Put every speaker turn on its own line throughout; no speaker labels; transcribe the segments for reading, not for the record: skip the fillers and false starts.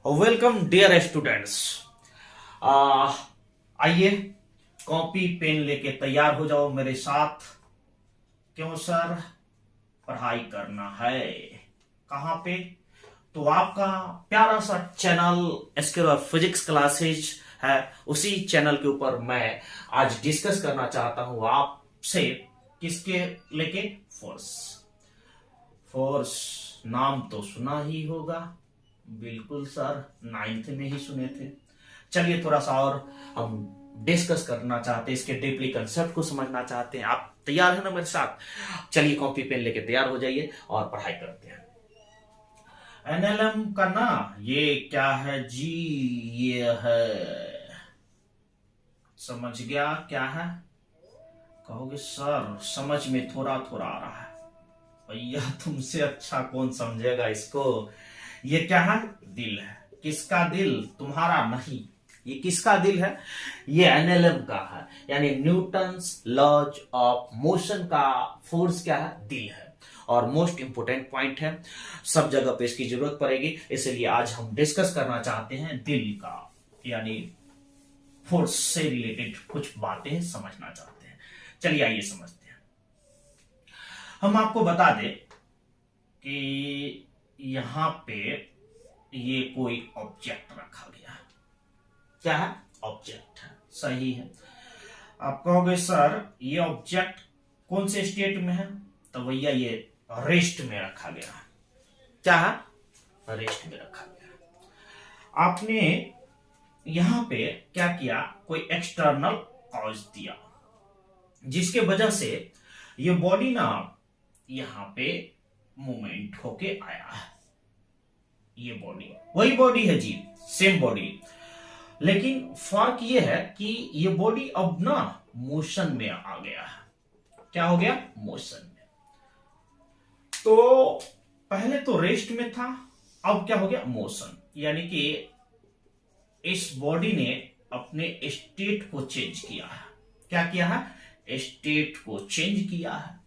Welcome dear students. आइए copy pen लेके तैयार हो जाओ मेरे साथ। क्यों सर? पढ़ाई करना है। कहाँ पे? तो आपका प्यारा सा चैनल इसके फिजिक्स क्लासेज है, उसी चैनल के ऊपर मैं आज डिस्कस करना चाहता हूं आपसे। किसके लेके? फोर्स। फोर्स नाम तो सुना ही होगा। बिल्कुल सर, नाइन्थ में ही सुने थे। चलिए थोड़ा सा और हम डिस्कस करना चाहते हैं, इसके डीपली कंसेप्ट को समझना चाहते हैं। आप तैयार हैं ना मेरे साथ? चलिए कॉपी पेन लेके तैयार हो जाइए और पढ़ाई करते हैं। एनएलएम का ना ये क्या है जी? ये है, समझ गया क्या है? कहोगे सर समझ में थोड़ा थोड़ा आ रहा है। भैया तुमसे अच्छा कौन समझेगा इसको। ये क्या है? दिल है। किसका दिल? तुम्हारा नहीं। ये किसका दिल है? ये एनएलएम का है, यानी न्यूटन्स लॉज ऑफ मोशन का फोर्स क्या है? दिल है। और मोस्ट इंपोर्टेंट पॉइंट है, सब जगह पे इसकी जरूरत पड़ेगी, इसलिए आज हम डिस्कस करना चाहते हैं दिल का, यानी फोर्स से रिलेटेड कुछ बातें समझना चाहते हैं। चलिए आइए समझते हैं। हम आपको बता दें कि यहां पे ये कोई ऑब्जेक्ट रखा गया है। क्या है? ऑब्जेक्ट है। सही है। आप कहोगे सर ये ऑब्जेक्ट कौन से स्टेट में है? तो भैया ये रेस्ट में रखा गया है। क्या है? रेस्ट में रखा गया है। आपने यहां पे क्या किया? कोई एक्सटर्नल कॉज दिया, जिसके वजह से ये बॉडी ना यहां पे मूवमेंट होके आया है। ये बॉडी वही बॉडी है जी, सेम बॉडी, लेकिन फर्क ये है कि ये बॉडी अब ना मोशन में आ गया है। क्या हो गया? मोशन में। तो पहले तो रेस्ट में था, अब क्या हो गया? मोशन। यानी कि इस बॉडी ने अपने स्टेट को चेंज किया है। क्या किया है? स्टेट को चेंज किया है।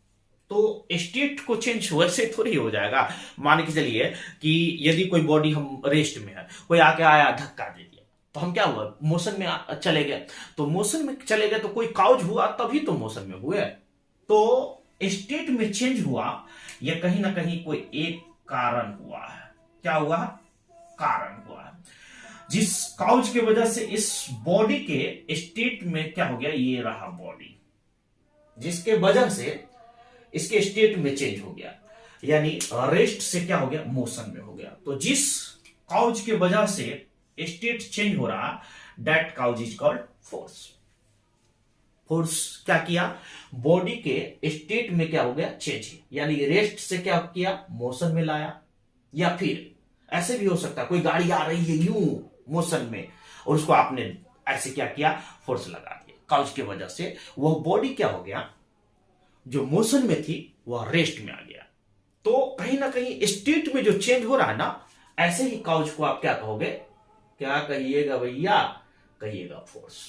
तो स्टेट को चेंज वैसे थोड़ी हो जाएगा। मान के चलिए कि यदि कोई बॉडी हम रेस्ट में है, कोई आके आया धक्का दे दिया, तो हम क्या हुआ? मोशन में चले गए। तो मोशन में चले गए तो कोई काउज हुआ, तभी तो मोशन में हुए। तो स्टेट में चेंज हुआ, यह कहीं ना कहीं कोई एक कारण हुआ है। क्या हुआ? कारण हुआ है, जिस काउज की वजह से इस बॉडी के स्टेट में क्या हो गया? ये रहा बॉडी, जिसके वजह से इसके स्टेट में चेंज हो गया, यानी रेस्ट से क्या हो गया? मोशन में हो गया। तो जिस काउज की वजह से स्टेट चेंज हो रहा, that cause is called force. Force क्या किया? बॉडी के स्टेट में क्या हो गया? चेंज, यानी रेस्ट से क्या किया? मोशन में लाया। या फिर ऐसे भी हो सकता है, कोई गाड़ी आ रही है यूं मोशन में, और उसको आपने ऐसे क्या किया? फोर्स लगा दिया। काउज की वजह से वह बॉडी क्या हो गया? जो मोशन में थी वह रेस्ट में आ गया। तो कहीं ना कहीं स्टेट में जो चेंज हो रहा है ना, ऐसे ही काउज को आप क्या कहोगे? क्या कहिएगा भैया? कहिएगा फोर्स।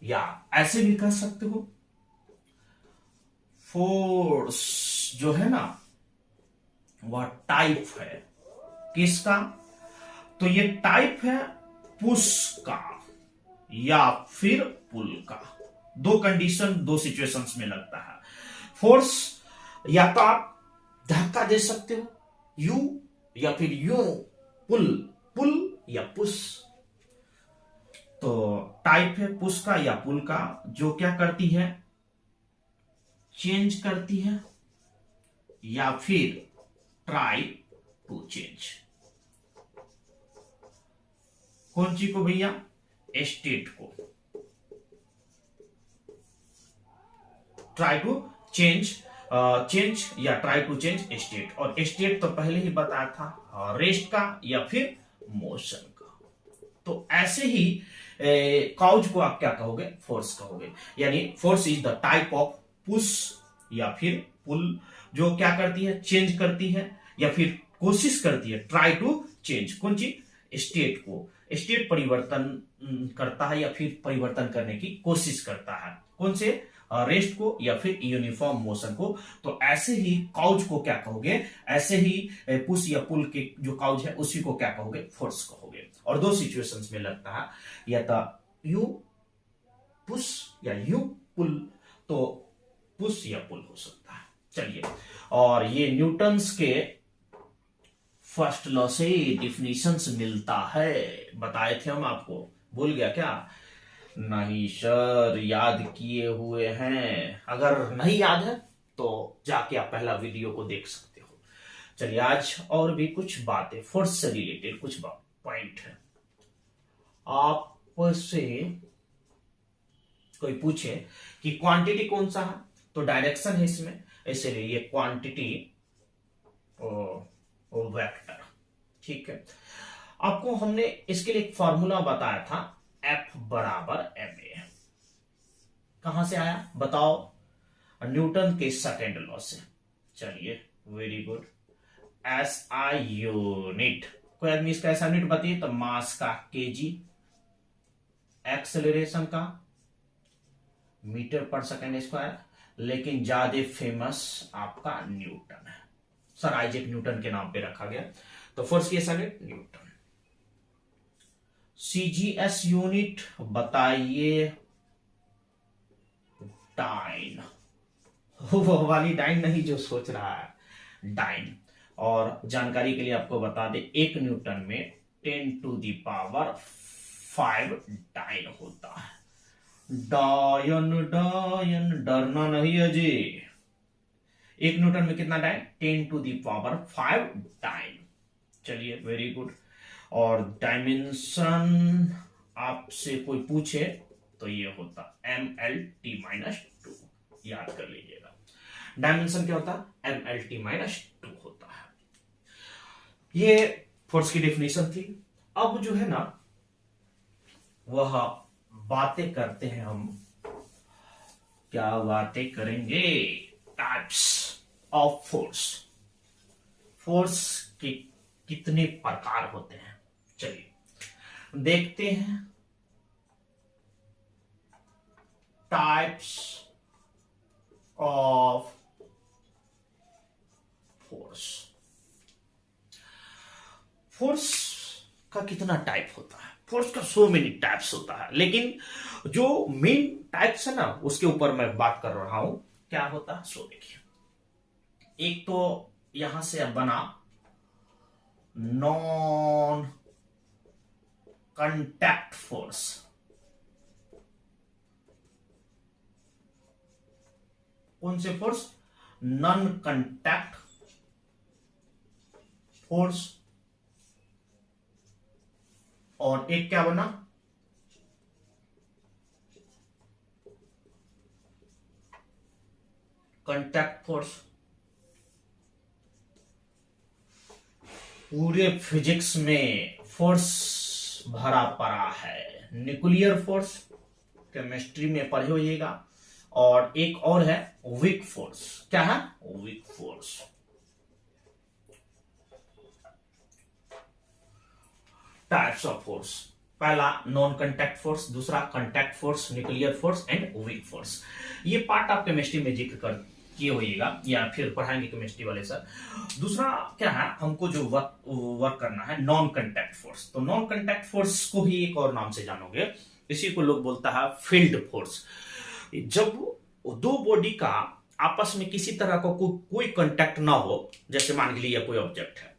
या ऐसे भी कह सकते हो, फोर्स जो है ना वह टाइप है। किसका? तो ये टाइप है पुश का या फिर पुल का। दो कंडीशन, दो सिचुएशंस में लगता है फोर्स। या तो आप धक्का दे सकते हो यू, या फिर यू पुल, पुल या पुश। तो टाइप है पुश का या पुल का, जो क्या करती है? चेंज करती है, या फिर ट्राई टू चेंज। कौन सी को भैया? स्टेट को। ट्राई टू चेंज, चेंज या ट्राई टू चेंज स्टेट। और स्टेट तो पहले ही बताया था, रेस्ट का या फिर मोशन का। तो ऐसे ही काउज को आप क्या कहोगे? फोर्स कहोगे। यानी force is the type of push या फिर पुल, जो क्या करती है? चेंज करती है, या फिर कोशिश करती है, ट्राई टू चेंज। कौन सी? स्टेट को। स्टेट परिवर्तन करता है या फिर परिवर्तन करने की कोशिश करता है। कौन से? रेस्ट को या फिर यूनिफॉर्म मोशन को। तो ऐसे ही काउच को क्या कहोगे, ऐसे ही पुश या पुल के जो काउच है उसी को क्या कहोगे, फोर्स कहोगे। और दो सिचुएशंस में लगता है, या तो यू पुश या यू पुल, तो पुश या पुल हो सकता है। चलिए, और ये न्यूटन्स के फर्स्ट लॉ से डिफिनीशंस मिलता है, बताए थे हम आपको, भूल गया क्या? नहीं सर, याद किए हुए हैं। अगर नहीं याद है तो जाके आप पहला वीडियो को देख सकते हो। चलिए, आज और भी कुछ बातें फोर्स से रिलेटेड कुछ पॉइंट है। आपसे कोई पूछे कि क्वांटिटी कौन सा है, तो डायरेक्शन है इसमें, इसलिए ये क्वांटिटी वेक्टर। ठीक है, आपको हमने इसके लिए एक फॉर्मूला बताया था, F बराबर ma। कहां से आया बताओ? न्यूटन के सेकेंड लॉ से। चलिए, वेरी गुड। SI यूनिट, कोई आदमी इसका ऐसा यूनिट बताइए तो मास का केजी, एक्सेलरेशन का मीटर पर सेकेंड स्क्वायर, लेकिन ज्यादा फेमस आपका न्यूटन है। सर आइजैक न्यूटन के नाम पे रखा गया, तो फोर्स की यूनिट न्यूटन। CGS यूनिट बताइए? डाइन, वो वाली डाइन नहीं जो सोच रहा है, डाइन। और जानकारी के लिए आपको बता दे, 1 न्यूटन में 10⁵ डाइन होता है। डायन डायन, डरना नहीं है जी। 1 न्यूटन में कितना डाइन? 10⁵ डाइन। चलिए, वेरी गुड। और डायमेंशन आपसे कोई पूछे तो ये होता MLT-2, याद कर लीजिएगा। डायमेंशन क्या होता है? MLT-2 होता है। ये फोर्स की डेफिनेशन थी। अब जो है ना, वह बातें करते हैं हम, क्या बातें करेंगे? Types of force. फोर्स के कितने प्रकार होते हैं, चलिए देखते हैं। Types of force. फोर्स का कितना टाइप होता है? फोर्स का सो मेनी टाइप्स होता है, लेकिन जो मेन टाइप्स है ना, उसके ऊपर मैं बात कर रहा हूं। क्या होता है सो देखिए, एक तो यहां से अब बना नॉन कंटैक्ट फोर्स। कौन से फोर्स? Non contact force. और एक क्या बना? Contact force. पूरे फिजिक्स में फोर्स भरा पड़ा है। न्यूक्लियर फोर्स केमिस्ट्री में पढ़े होइएगा। और एक और है वीक फोर्स। क्या है? Weak force. Types of force, पहला नॉन कंटैक्ट फोर्स, दूसरा contact force, nuclear force and weak force. ये पार्ट आप केमिस्ट्री में जिक्र कर किए होइएगा या फिर पढ़ाएंगे केमिस्ट्री वाले सर। दूसरा क्या है, हमको जो वर्क करना है नॉन कंटैक्ट फोर्स। तो नॉन कंटैक्ट फोर्स को ही एक और नाम से जानोगे, इसी को लोग बोलता है फील्ड फोर्स। जब दो बॉडी का आपस में किसी तरह का कोई कांटेक्ट ना हो, जैसे मान लीजिए कोई ऑब्जेक्ट है,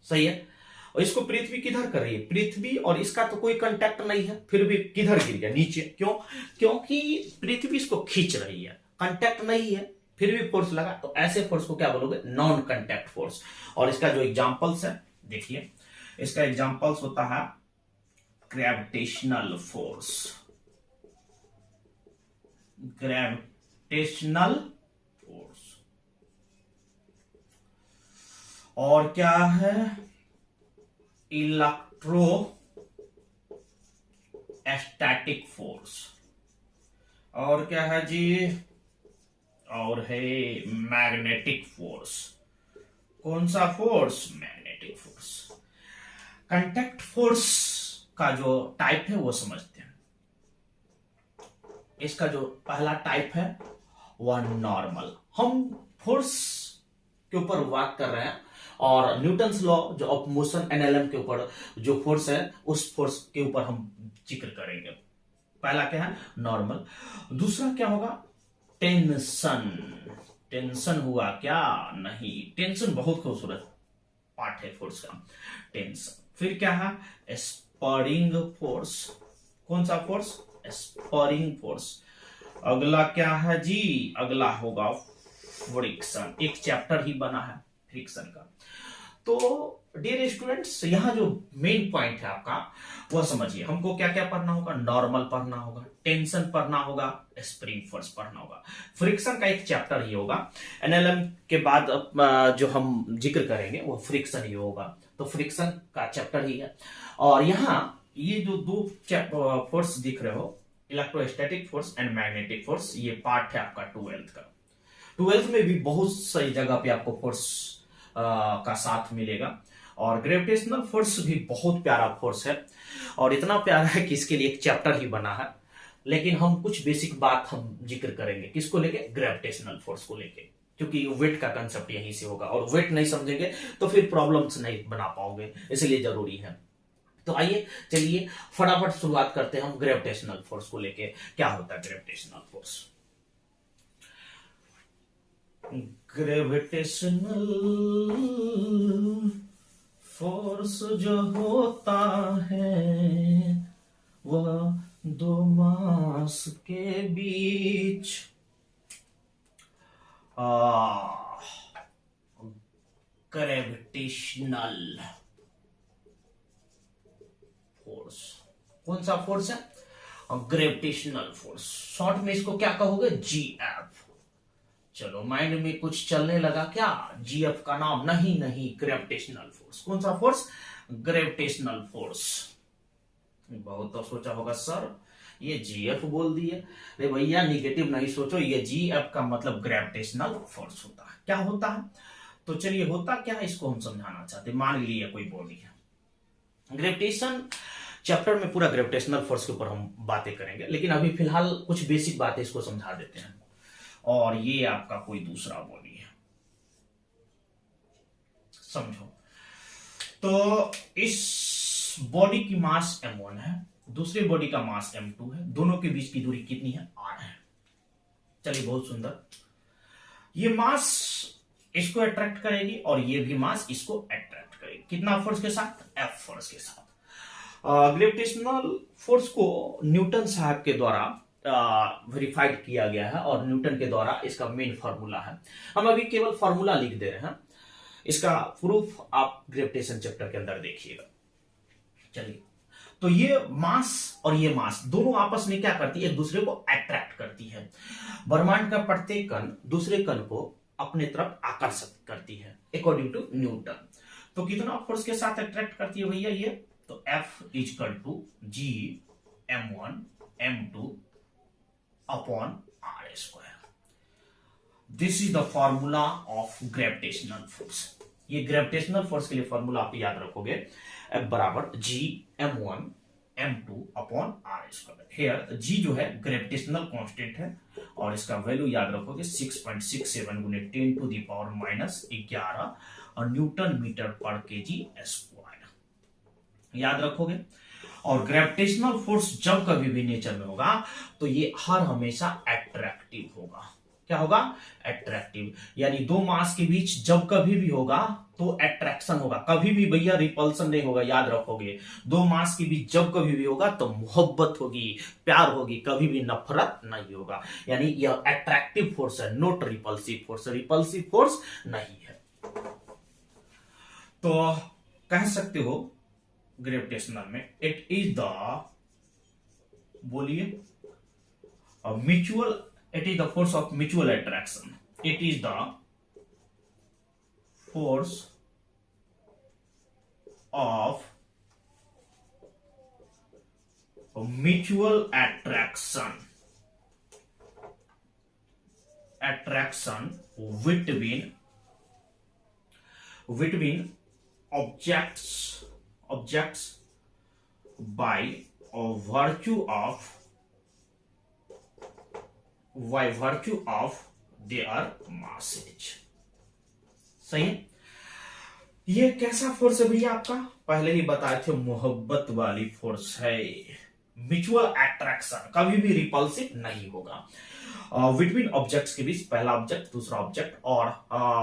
सही है, और इसको पृथ्वी किधर कर रही है, पृथ्वी और इसका तो कोई कांटेक्ट नहीं है, फिर भी किधर गिर गया? नीचे। क्यों? क्योंकि पृथ्वी इसको खींच रही है, कांटेक्ट नहीं है, फिर भी फोर्स लगा। तो ऐसे फोर्स को क्या बोलोगे? Non contact force. और इसका जो एग्जांपल्स है देखिए, इसका एग्जांपल्स होता है ग्रेविटेशनल फोर्स। Gravitational force. और क्या है? Electrostatic force. और क्या है जी? और है मैग्नेटिक फोर्स। कौन सा force? Magnetic force. Contact force का जो टाइप है वो समझते हैं। इसका जो पहला टाइप है वह नॉर्मल। हम फोर्स के ऊपर बात कर रहे हैं और न्यूटन्स लॉ जो ऑफ मोशन एनएलएम के ऊपर जो फोर्स है उस फोर्स के ऊपर हम जिक्र करेंगे। पहला क्या है? नॉर्मल। दूसरा क्या होगा? टेंशन। टेंशन हुआ क्या? नहीं, टेंशन बहुत खूबसूरत पार्ट है फोर्स का, टेंशन। फिर क्या है? Spurring force. कौन सा फोर्स? Spurring force. अगला क्या है जी? अगला होगा फ्रिक्शन। एक चैप्टर ही बना है फ्रिक्शन का। तो डियर स्टूडेंट्स, यहां जो मेन पॉइंट है आपका वह समझिए। हमको क्या क्या पढ़ना होगा? नॉर्मल पढ़ना होगा, टेंशन पढ़ना होगा, स्प्रिंग फोर्स पढ़ना होगा। फ्रिक्शन का एक चैप्टर ही होगा। एनएलएम के बाद जो हम जिक्र करेंगे वो फ्रिक्शन ही होगा। तो फ्रिक्शन का चैप्टर ही है। और यहाँ ये जो दो फोर्स दिख रहे हो, electrostatic force and magnetic force, ये पार्ट है आपका 12th का। 12th में भी बहुत सही जगह पे आपको फोर्स का साथ मिलेगा। और ग्रेविटेशनल फोर्स भी बहुत प्यारा फोर्स है और इतना प्यारा है कि इसके लिए एक चैप्टर ही बना है। लेकिन हम कुछ बेसिक बात हम जिक्र करेंगे किसको लेके? ग्रेविटेशनल फोर्स को लेके, क्योंकि वेट का कंसेप्ट यहीं से होगा और वेट नहीं समझेंगे तो फिर प्रॉब्लम्स नहीं बना पाओगे, इसलिए जरूरी है। तो आइए चलिए फटाफट शुरुआत करते हैं हम ग्रेविटेशनल फोर्स को लेके। क्या होता है ग्रेविटेशनल फोर्स? ग्रेविटेशनल फोर्स जो होता है वह दो मास के बीच ग्रेविटेशनल फोर्स। कौन सा फोर्स है? Gravitational force. शॉर्ट में इसको क्या कहोगे? जीएफ। चलो माइंड में कुछ चलने लगा क्या? जीएफ का नाम? नहीं नहीं, ग्रेविटेशनल फोर्स। कौन सा फोर्स? Gravitational force. बहुत तो सोचा होगा सर ये जीएफ बोल दिए। अरे भैया निगेटिव नहीं सोचो, ये जीएफ का मतलब ग्रेविटेशनल फोर्स होता है। क्या होता है? तो चलिए होता क्या है इसको हम समझाना चाहते हैं। मान लीजिए कोई बॉडी है, ग्रेविटेशन चैप्टर में पूरा ग्रेविटेशनल फोर्स के ऊपर हम बातें करेंगे, लेकिन अभी फिलहाल कुछ बेसिक बातें इसको समझा देते हैं। और ये आपका कोई दूसरा बॉडी है, समझो। तो इस बॉडी की मास m1 है, दूसरी बॉडी का मास m2 है, दोनों के बीच की दूरी कितनी है? r है। चलिए बहुत सुंदर। ये मास इसको अट्रैक्ट करेगी और ये भी मास इसको अट्रैक्ट करेगी। कितना फोर्स के साथ? F फोर्स के साथ। ग्रेविटेशनल फोर्स को न्यूटन साहब के द्वारा वेरीफाइड किया गया है और न्यूटन के द्वारा इसका मेन फार्मूला है। हम अभी केवल फार्मूला लिख दे रहे हैं, इसका प्रूफ आप ग्रेविटेशन चैप्टर के अंदर देखिएगा। चलिए, तो ये मास और ये मास दोनों आपस में क्या करती है? एक दूसरे को अट्रैक्ट करती है। ब्रह्मांड का प्रत्येक कण दूसरे कण को अपने तरफ आकर्षित करती है अकॉर्डिंग टू न्यूटन। तो कितना फोर्स के साथ अट्रैक्ट करती है भैया ये? तो F equal to G m1 m2 upon r square. This is the formula of gravitational force. ये ग्रेविटेशनल फोर्स के लिए फॉर्मूला आप याद रखोगे, F बराबर G m1 m2 upon r square. Here G जो है ग्रेविटेशनल कांस्टेंट है और इसका वैल्यू याद रखोगे 6.67 गुने 10 टू द पावर माइनस 11 और न्यूटन मीटर पर केजी स्क्वायर याद रखोगे। और ग्रेविटेशनल फोर्स जब कभी भी नेचर में होगा तो ये हर हमेशा अट्रैक्टिव होगा। क्या होगा? अट्रैक्टिव। यानी दो मास के बीच जब कभी भी होगा तो अट्रैक्शन होगा, कभी भी भैया रिपल्सन नहीं होगा, याद रखोगे। दो मास के बीच जब कभी भी होगा तो मोहब्बत होगी, प्यार होगी, कभी भी नफरत नहीं होगा। यानी यह अट्रैक्टिव फोर्स है, not repulsive force. Repulsive force नहीं है। तो कह सकते हो ग्रेविटेशनल में इट इज द, बोलिए, mutual, it is the force of mutual attraction. It is the force of mutual attraction between objects by virtue of by virtue of their masses. सही है। ये कैसा फोर्स है भैया आपका, पहले ही बताए थे, मोहब्बत वाली फोर्स है। म्यूचुअल अट्रैक्शन, कभी भी रिपल्सिव नहीं होगा बिटवीन ऑब्जेक्ट्स के बीच, पहला ऑब्जेक्ट दूसरा ऑब्जेक्ट, और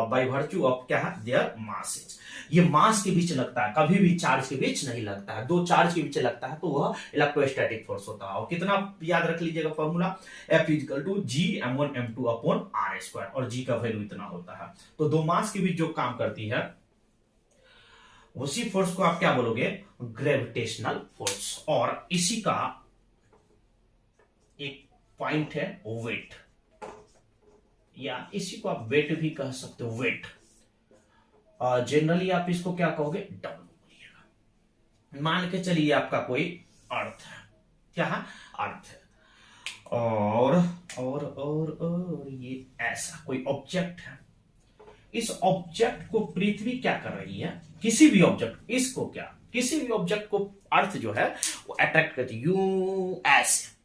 बाय वर्च्यू ऑफ क्या है, देयर मासेज। ये मास के बीच लगता है, कभी भी चार्ज के बीच नहीं लगता है। दो चार्ज के बीच लगता है तो वह इलेक्ट्रोस्टैटिक फोर्स होता है। और कितना याद रख लीजिएगा formula, F equal to G m1 m2 upon r square, और जी का वैल्यू इतना होता है। तो दो मास के बीच जो काम करती है उसी फोर्स को आप क्या बोलोगे, ग्रेविटेशनल फोर्स। और इसी का एक पॉइंट है वेट, या इसी को आप वेट भी कह सकते हो, वेट। जनरली आप इसको क्या कहोगे, डब्ल्यू बोलिएगा। मान के चलिए आपका कोई अर्थ है, क्या है, अर्थ है, और ये ऐसा कोई ऑब्जेक्ट है। इस ऑब्जेक्ट को पृथ्वी क्या कर रही है, किसी भी ऑब्जेक्ट, इसको क्या, किसी भी ऑब्जेक्ट को अर्थ जो है वो अट्रैक्ट करती है, यू ऐसे।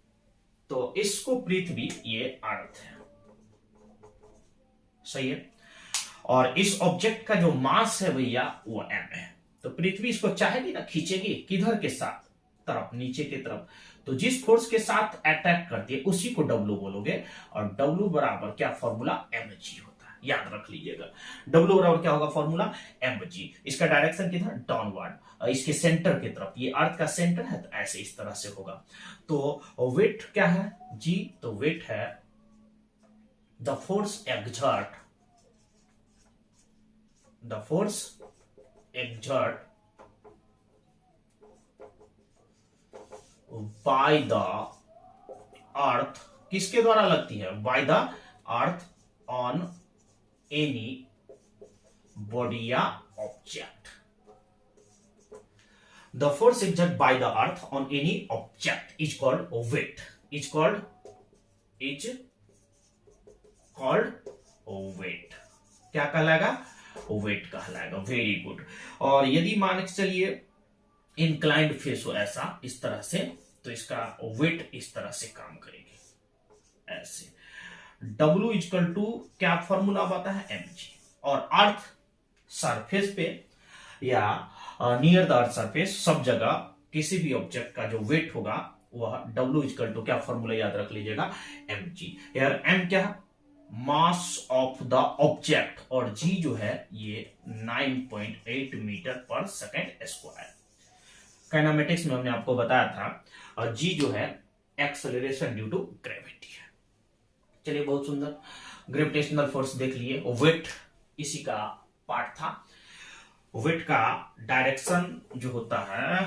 तो इसको पृथ्वी, ये अर्थ है, सही है। और इस ऑब्जेक्ट का जो मास है भैया वो m है। तो पृथ्वी इसको चाहेगी ना, खींचेगी किधर के साथ, तरफ, नीचे की तरफ। तो जिस फोर्स के साथ अट्रैक्ट करती है उसी को W बोलोगे। और W बराबर क्या फॉर्मूला, mg होता है, याद रख लीजिएगा। W बराबर क्या होगा फॉर्मूला, mg। इसका डायरेक्शन किधर, डाउनवर्ड, इसके सेंटर की तरफ। ये अर्थ का सेंटर है तो ऐसे इस तरह से होगा। तो वेट क्या है, g, तो वेट है the force exert, the force exert by the earth, किसके द्वारा लगती है, by the earth on any body या object। the force exerted by the earth on any object is called weight, is called weight। क्या कहलाएगा, wait कहलाएगा। Very good. और यदि मान के चलिए इंक्लाइंड फेस हो ऐसा, इस तरह से, तो इसका वेट इस तरह से काम करेगी, ऐसे। W इक्वल टू क्या फॉर्मूला आता है, mg। और अर्थ सरफेस पे या नियर द अर्थ सरफेस, सब जगह किसी भी ऑब्जेक्ट का जो वेट होगा वह W इक्वल टू क्या फॉर्मूला याद रख लीजिएगा, mg। यार m क्या है, मास ऑफ द ऑब्जेक्ट, और g जो है ये 9.8 मीटर पर सेकेंड स्क्वायर। काइनेमेटिक्स में हमने आपको बताया था, और g जो है एक्सेलरेशन ड्यू टू ग्रेविटी है। चलिए, बहुत सुंदर, ग्रेविटेशनल फोर्स देख लिए। वेट इसी का पार्ट था। वेट का डायरेक्शन जो होता है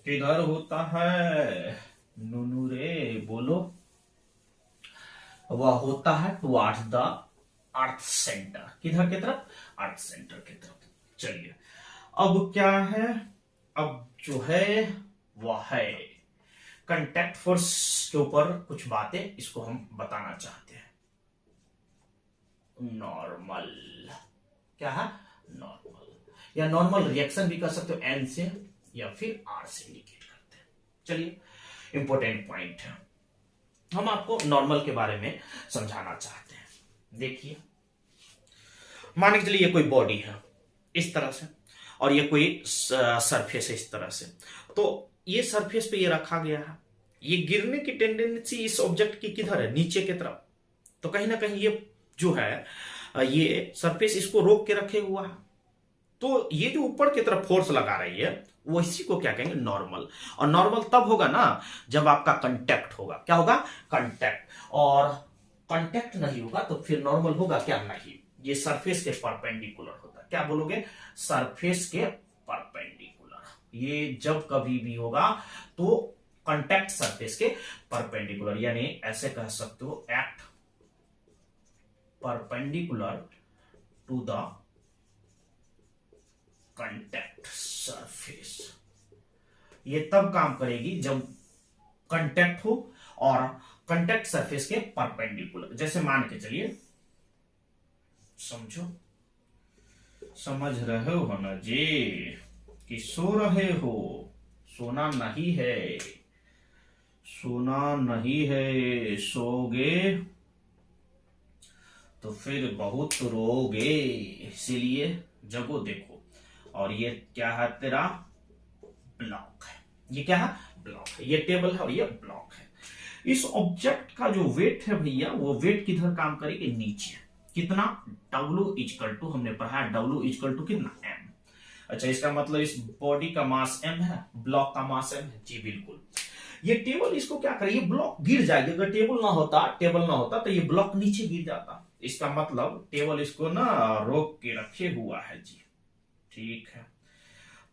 किधर होता है, नूनू रे बोलो, वह होता है टुवर्ड्स द अर्थ सेंटर। किधर की तरफ, अर्थ सेंटर की तरफ। चलिए, अब क्या है, अब जो है वह है कांटेक्ट फोर्स के ऊपर कुछ बातें, इसको हम बताना चाहते हैं। नॉर्मल, क्या है, नॉर्मल, या नॉर्मल रिएक्शन भी कर सकते हो, N से या फिर R से इंडिकेट करते हैं। चलिए, इंपॉर्टेंट पॉइंट है, हम आपको नॉर्मल के बारे में समझाना चाहते हैं। देखिए, मान के चलिए ये कोई बॉडी है इस तरह से, और ये कोई सरफेस है इस तरह से। तो ये सरफेस पे ये रखा गया है, ये गिरने की टेंडेंसी इस ऑब्जेक्ट की किधर है, नीचे की तरफ। तो कहीं ना कहीं ये जो है, ये सरफेस इसको रोक के रखे हुआ है। तो ये जो ऊपर की तरफ फोर्स लगा रही है वो इसी को क्या कहेंगे, नॉर्मल। और नॉर्मल तब होगा ना जब आपका कांटेक्ट होगा। क्या होगा, कांटेक्ट। और कांटेक्ट नहीं होगा तो फिर नॉर्मल होगा क्या, नहीं। ये सरफेस के परपेंडिकुलर होता है। क्या बोलोगे, सरफेस के परपेंडिकुलर। ये जब कभी भी होगा तो कांटेक्ट सरफेस के परपेंडिकुलर, यानी ऐसे कह सकते हो, act perpendicular to the contact surface. ये तब काम करेगी जब कांटेक्ट हो और कांटेक्ट सरफेस के परपेंडिकुलर। जैसे मान के चलिए, समझो, समझ रहे हो ना जी, कि सो रहे हो, सोना नहीं है, सोना नहीं है, सोगे तो फिर बहुत रोगे, इसीलिए जगो देखो। और ये क्या है तेरा? ब्लॉक है। ये क्या है? ब्लॉक है। ये टेबल है और ये ब्लॉक है। इस ऑब्जेक्ट का जो वेट है भैया, वो वेट किधर काम करेगी? नीचे। कितना? W इक्वल टू, हमने पढ़ा है W इक्वल टू कितना? M। अच्छा, इसका मतलब इस बॉडी का मास m है, ब्लॉक का मास m है। जी बिल्कुल। ये टेबल इसको क्या करे? ये ब्लॉक गिर जाएगी। अगर टेबल ना होता तो ये ब्लॉक नीचे गिर जाता। इसका मतलब टेबल इसको ना रोक के रखे हुआ है जी। ठीक है,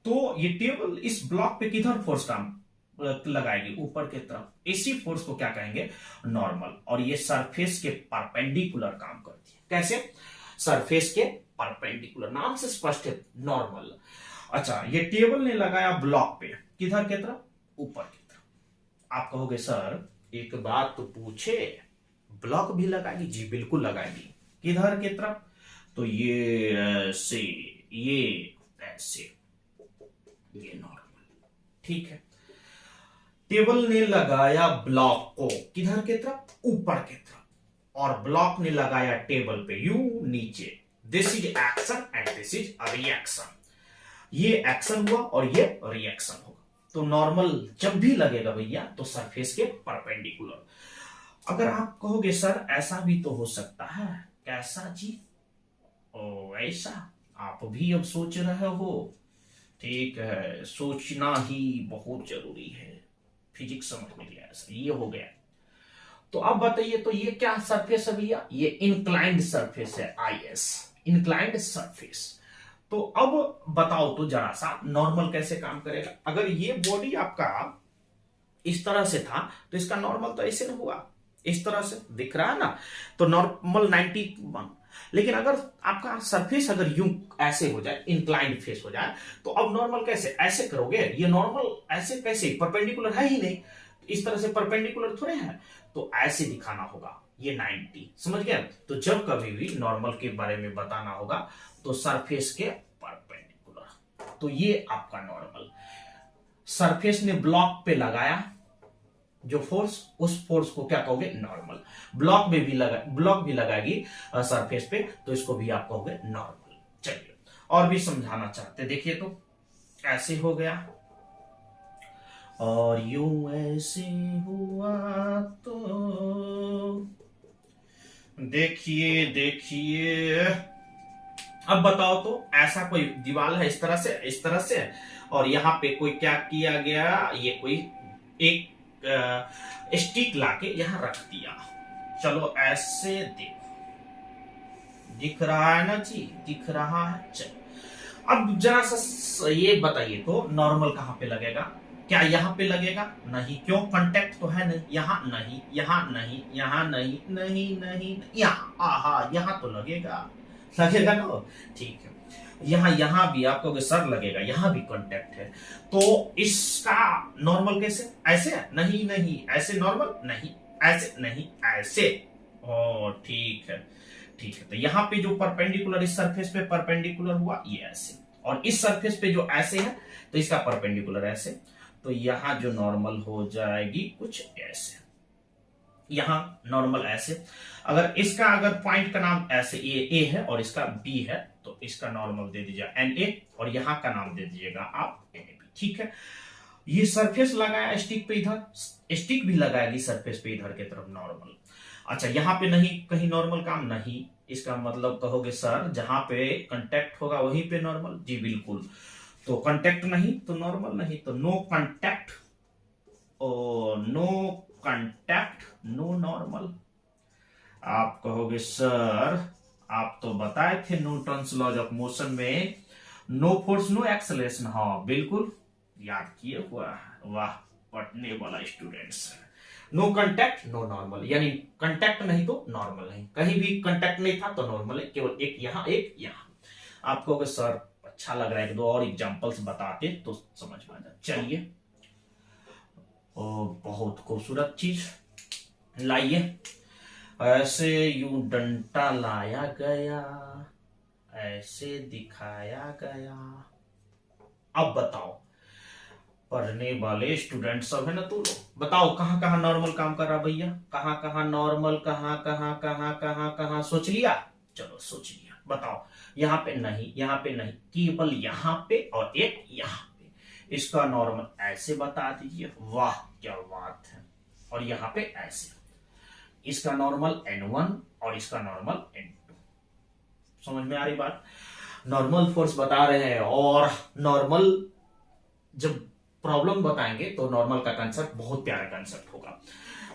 तो ये टेबल इस ब्लॉक पे किधर फोर्स काम लगाएगी? ऊपर की तरफ। इसी फोर्स को क्या कहेंगे? नॉर्मल। और ये सरफेस के परपेंडिकुलर काम करती है। कैसे? सरफेस के परपेंडिकुलर, नाम से स्पष्ट है, नॉर्मल। अच्छा, ये टेबल ने लगाया ब्लॉक पे, किधर की तरफ? ऊपर की तरफ। आप कहोगे सर एक बात तो पूछे, ब्लॉक भी लगाएगी? जी बिल्कुल लगाएगी। किधर की तरफ? तो ये ऐसे, ये ऐसे, ये नॉर्मल। ठीक है, टेबल ने लगाया ब्लॉक को किधर की तरफ? ऊपर की तरफ। और ब्लॉक ने लगाया टेबल पे यू नीचे। This is action and this is reaction. ये एक्शन हुआ और ये रिएक्शन होगा। तो नॉर्मल जब भी लगेगा भैया तो सरफेस के परपेंडिकुलर। अगर आप कहोगे सर ऐसा भी तो हो सकता है, कैसा जी? ओ ऐसा, आप भी अब सोच रहे हो। ठीक है, सोचना ही बहुत जरूरी है, फिजिक्स समझने के लिए। ऐसा ये हो गया। तो अब बताइए, तो ये क्या सरफेस है भैया? ये इंक्लाइंड सरफेस है, IS, इंक्लाइंड सरफेस। तो अब बताओ तो जरा सा, नॉर्मल कैसे काम करेगा? अगर ये बॉडी आपका इस तरह से था तो इसका नॉर्मल तो ऐसे ना हुआ, इस तरह से दिख रहा है ना, तो नॉर्मल 91। लेकिन अगर आपका सरफेस अगर यूं ऐसे हो जाए, इंक्लाइंड फेस हो जाए, तो अब नॉर्मल कैसे? ऐसे करोगे? ये नॉर्मल ऐसे कैसे? परपेंडिकुलर है ही नहीं, इस तरह से परपेंडिकुलर थोड़े है, तो ऐसे दिखाना होगा। ये 90, समझ गया? तो जब कभी भी नॉर्मल के बारे में बताना होगा तो सरफेस के परपेंडिकुलर। तो ये आपका नॉर्मल। सरफेस ने ब्लॉक पे लगाया जो फोर्स, उस फोर्स को क्या कहोगे? नॉर्मल। ब्लॉक भी लगाएगी सरफेस पे, तो इसको भी आप कहोगे नॉर्मल। चलिए और भी समझाना चाहते, देखिए तो ऐसे हो गया, और यूं ऐसे हुआ तो देखिए देखिए। अब बताओ तो, ऐसा कोई दीवार है इस तरह से, इस तरह से, और यहां पे कोई क्या किया गया? ये कोई एक स्टिक लाके यहां रख दिया। चलो ऐसे देखो, दिख रहा है ना जी? दिख रहा है। चलो अब जरा सा ये बताइए तो, नॉर्मल कहां पे लगेगा? क्या यहां पे लगेगा? नहीं। क्यों? कांटेक्ट तो है नहीं। यहां नहीं, यहां नहीं, यहां नहीं, नहीं नहीं, यहां, आहा, यहां तो लगेगा, लगेगा ना? ठीक है, यहां भी आपको सर लगेगा, यहां भी कांटेक्ट है। तो इसका नॉर्मल कैसे? ऐसे? नहीं नहीं, ऐसे नॉर्मल नहीं, ऐसे नहीं, ऐसे। ओ ठीक है, ठीक है। तो यहाँ पे जो परपेंडिकुलर, इस सरफेस पे परपेंडिकुलर हुआ, ये ऐसे। और इस सरफेस पे जो ऐसे है तो इसका परपेंडिकुलर ऐसे। तो यहां जो नॉर्मल हो जाएगी कुछ ऐसे, यहां नॉर्मल ऐसे। अगर इसका अगर पॉइंट का नाम ऐसे ए है और इसका बी है, तो इसका नॉर्मल दे दीजिएगा NA, और यहां का नाम दे दीजिएगा आप NB। ठीक है, ये सरफेस लगाया स्टिक पे, इधर स्टिक भी लगाएगी सरफेस पे इधर की तरफ, नॉर्मल। अच्छा, यहां पे नहीं, कहीं नॉर्मल काम नहीं, इसका मतलब कहोगे सर जहां पे कांटेक्ट होगा वहीं पे नॉर्मल? जी बिल्कुल। तो कांटेक्ट नहीं तो नॉर्मल नहीं, तो no contact, no contact, no normal. आप कहोगे सर आप तो बताए थे न्यूटन्स लॉज ऑफ मोशन में नो फोर्स नो एक्सेलरेशन। हाँ बिल्कुल, याद किए हुआ है, वाह, पढ़ने वाला students. No contact no normal, यानी कांटेक्ट नहीं तो नॉर्मल नहीं, कहीं भी कांटेक्ट नहीं था तो नॉर्मल है, केवल एक यहां एक यहां। आप कहोगे सर अच्छा लग रहा है, दो और एग्जांपल्स बताते तो समझ में आ जाए। चलिए, बहुत खूबसूरत चीज लाइए। ऐसे यूं डंडा लाया गया, ऐसे दिखाया गया। अब बताओ, पढ़ने वाले स्टूडेंट सब है ना, तो बताओ कहाँ कहाँ नॉर्मल काम कर रहा भैया, कहाँ कहाँ नॉर्मल, कहाँ कहाँ कहाँ कहाँ कहाँ सोच लिया? चलो सोच लिया, बताओ। यहाँ पे नहीं, यहाँ पे नहीं, केवल यहाँ पे और एक यहाँ पे। इसका नॉर्मल ऐसे बता दीजिए, वाह क्या बात है। और यहाँ पे ऐसे, इसका नॉर्मल n1 और इसका नॉर्मल n2। समझ में आ रही बात? नॉर्मल फोर्स बता रहे हैं, और नॉर्मल जब प्रॉब्लम बताएंगे तो नॉर्मल का कंसेप्ट बहुत प्यारा कंसेप्ट होगा।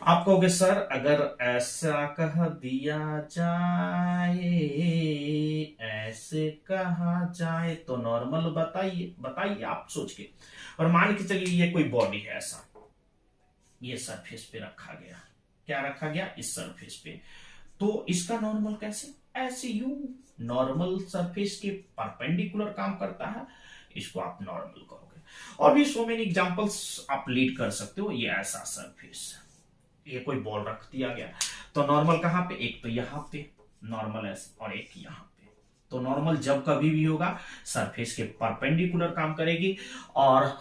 आप कहोगे सर अगर ऐसा कह दिया जाए, ऐसे कहा जाए तो नॉर्मल बताइए, बताइए आप सोच के। और मान के चलिए ये कोई बॉडी है, ऐसा ये सरफेस पे रखा गया, क्या रखा गया? इस सरफेस पे। तो इसका नॉर्मल कैसे? ऐसे यू नॉर्मल सरफेस के परपेंडिकुलर काम करता है, इसको आप नॉर्मल कहोगे। और भी सो मेनी एग्जांपल्स आप लीड कर सकते हो। ये ऐसा सरफेस, ये कोई बॉल रख दिया गया, तो नॉर्मल कहां पे? एक तो यहां पे नॉर्मल ऐसे, और एक यहां पे। तो नॉर्मल जब कभी भी होगा सरफेस के परपेंडिकुलर काम करेगी, और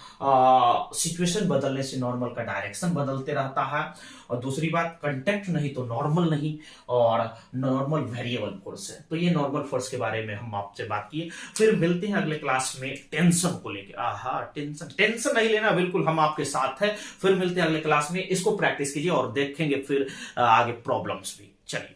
सिचुएशन बदलने से नॉर्मल का डायरेक्शन बदलते रहता है। और दूसरी बात, कांटेक्ट नहीं तो नॉर्मल नहीं, और नॉर्मल वेरिएबल फोर्स है। तो ये नॉर्मल फोर्स के बारे में हम आपसे बात किए। फिर मिलते हैं अगले क्लास में टेंशन को लेके। टेंशन नहीं लेना, बिल्कुल हम आपके साथ है। फिर मिलते हैं अगले क्लास में, इसको प्रैक्टिस कीजिए और देखेंगे फिर आगे प्रॉब्लम्स भी। चलिए।